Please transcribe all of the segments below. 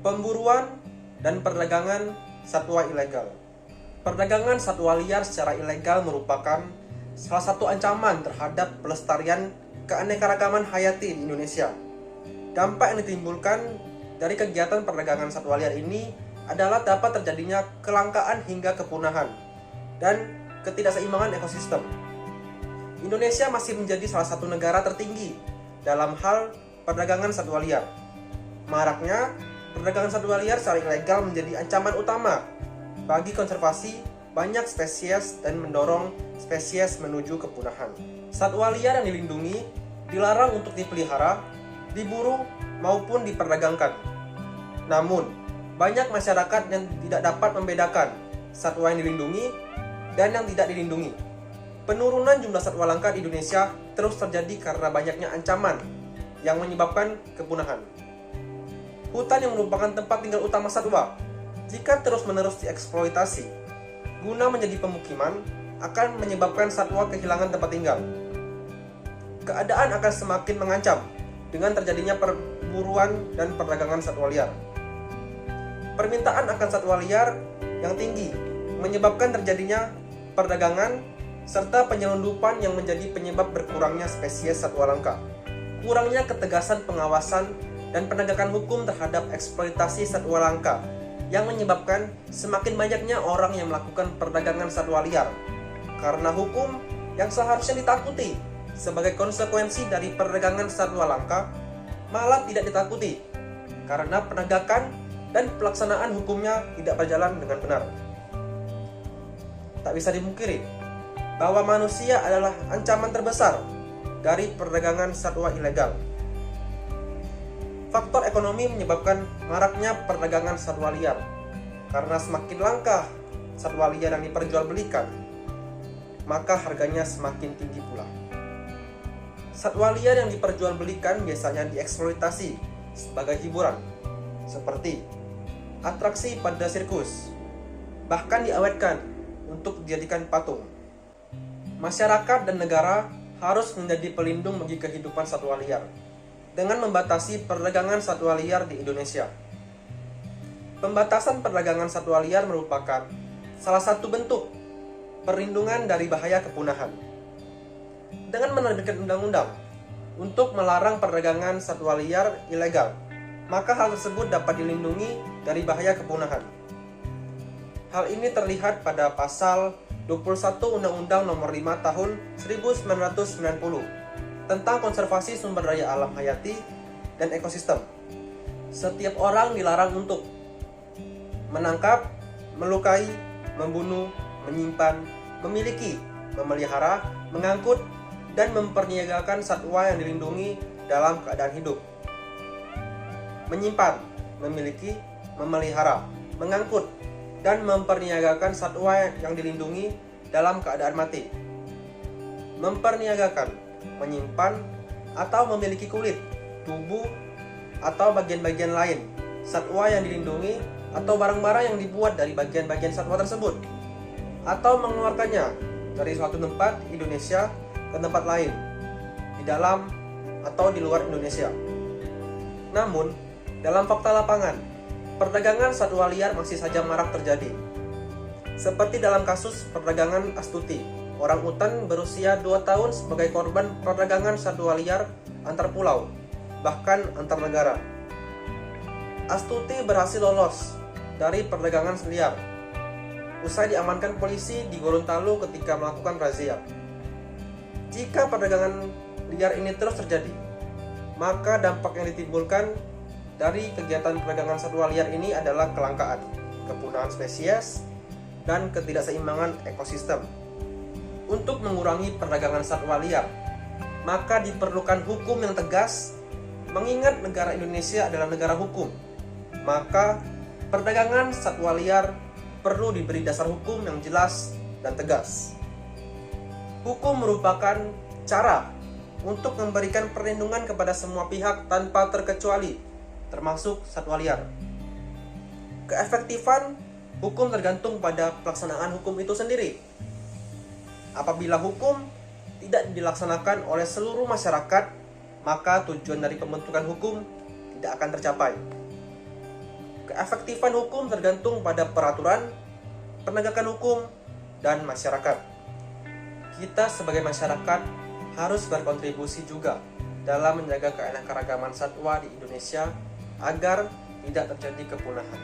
Pemburuan dan perdagangan satwa ilegal. Perdagangan satwa liar secara ilegal merupakan salah satu ancaman terhadap pelestarian keanekaragaman hayati di Indonesia. Dampak yang ditimbulkan dari kegiatan perdagangan satwa liar ini adalah dapat terjadinya kelangkaan hingga kepunahan dan ketidakseimbangan ekosistem. Indonesia masih menjadi salah satu negara tertinggi dalam hal perdagangan satwa liar. Maraknya perdagangan satwa liar secara ilegal menjadi ancaman utama bagi konservasi banyak spesies dan mendorong spesies menuju kepunahan. Satwa liar yang dilindungi dilarang untuk dipelihara, diburu, maupun diperdagangkan. Namun, banyak masyarakat yang tidak dapat membedakan satwa yang dilindungi dan yang tidak dilindungi. Penurunan jumlah satwa langka di Indonesia terus terjadi karena banyaknya ancaman yang menyebabkan kepunahan. Hutan yang merupakan tempat tinggal utama satwa, jika terus-menerus dieksploitasi guna menjadi pemukiman, akan menyebabkan satwa kehilangan tempat tinggal. Keadaan akan semakin mengancam dengan terjadinya perburuan dan perdagangan satwa liar. Permintaan akan satwa liar yang tinggi menyebabkan terjadinya perdagangan serta penyelundupan yang menjadi penyebab berkurangnya spesies satwa langka. Kurangnya ketegasan pengawasan dan penegakan hukum terhadap eksploitasi satwa langka yang menyebabkan semakin banyaknya orang yang melakukan perdagangan satwa liar. Karena hukum yang seharusnya ditakuti sebagai konsekuensi dari perdagangan satwa langka malah tidak ditakuti karena penegakan dan pelaksanaan hukumnya tidak berjalan dengan benar. Tak bisa dimungkiri bahwa manusia adalah ancaman terbesar dari perdagangan satwa ilegal. Faktor ekonomi menyebabkan maraknya perdagangan satwa liar. Karena semakin langka satwa liar yang diperjualbelikan, maka harganya semakin tinggi pula. Satwa liar yang diperjualbelikan biasanya dieksploitasi sebagai hiburan, seperti atraksi pada sirkus, bahkan diawetkan untuk dijadikan patung. Masyarakat dan negara harus menjadi pelindung bagi kehidupan satwa liar dengan membatasi perdagangan satwa liar di Indonesia. Pembatasan perdagangan satwa liar merupakan salah satu bentuk perlindungan dari bahaya kepunahan. Dengan menerbitkan undang-undang untuk melarang perdagangan satwa liar ilegal, maka hal tersebut dapat dilindungi dari bahaya kepunahan. Hal ini terlihat pada pasal 21 Undang-Undang Nomor 5 Tahun 1990 tentang konservasi sumber daya alam hayati dan ekosistem. Setiap orang dilarang untuk menangkap, melukai, membunuh, menyimpan, memiliki, memelihara, mengangkut, dan memperniagakan satwa yang dilindungi dalam keadaan hidup. Menyimpan, memiliki, memelihara, mengangkut, dan memperniagakan satwa yang dilindungi dalam keadaan mati. Memperniagakan, menyimpan atau memiliki kulit, tubuh, atau bagian-bagian lain satwa yang dilindungi atau barang-barang yang dibuat dari bagian-bagian satwa tersebut, atau mengeluarkannya dari suatu tempat Indonesia ke tempat lain, di dalam atau di luar Indonesia. Namun, dalam fakta lapangan, perdagangan satwa liar masih saja marak terjadi. Seperti dalam kasus perdagangan Astuti, orang utan berusia 2 tahun sebagai korban perdagangan satwa liar antar pulau, bahkan antar negara. Astuti berhasil lolos dari perdagangan liar usai diamankan polisi di Gorontalo ketika melakukan razia. Jika perdagangan liar ini terus terjadi, maka dampak yang ditimbulkan dari kegiatan perdagangan satwa liar ini adalah kelangkaan, kepunahan spesies, dan ketidakseimbangan ekosistem. Untuk mengurangi perdagangan satwa liar, maka diperlukan hukum yang tegas. Mengingat negara Indonesia adalah negara hukum, maka perdagangan satwa liar perlu diberi dasar hukum yang jelas dan tegas. Hukum merupakan cara untuk memberikan perlindungan kepada semua pihak tanpa terkecuali, termasuk satwa liar. Keefektifan hukum tergantung pada pelaksanaan hukum itu sendiri. Apabila hukum tidak dilaksanakan oleh seluruh masyarakat, maka tujuan dari pembentukan hukum tidak akan tercapai. Keefektifan hukum tergantung pada peraturan, penegakan hukum, dan masyarakat. Kita sebagai masyarakat harus berkontribusi juga dalam menjaga keanekaragaman satwa di Indonesia agar tidak terjadi kepunahan.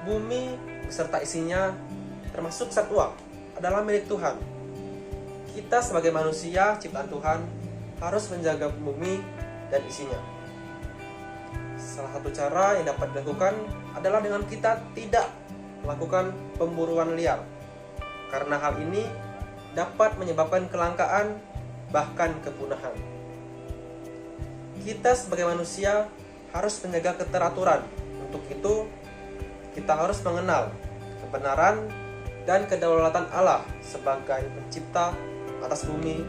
Bumi beserta isinya, termasuk satwa, adalah milik Tuhan. Kita sebagai manusia ciptaan Tuhan harus menjaga bumi dan isinya. Salah satu cara yang dapat dilakukan adalah dengan kita tidak melakukan pemburuan liar, karena hal ini dapat menyebabkan kelangkaan bahkan kepunahan. Kita sebagai manusia harus menjaga keteraturan. Untuk itu, kita harus mengenal kebenaran dan kedaulatan Allah sebagai pencipta atas bumi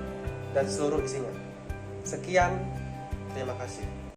dan seluruh isinya. Sekian, terima kasih.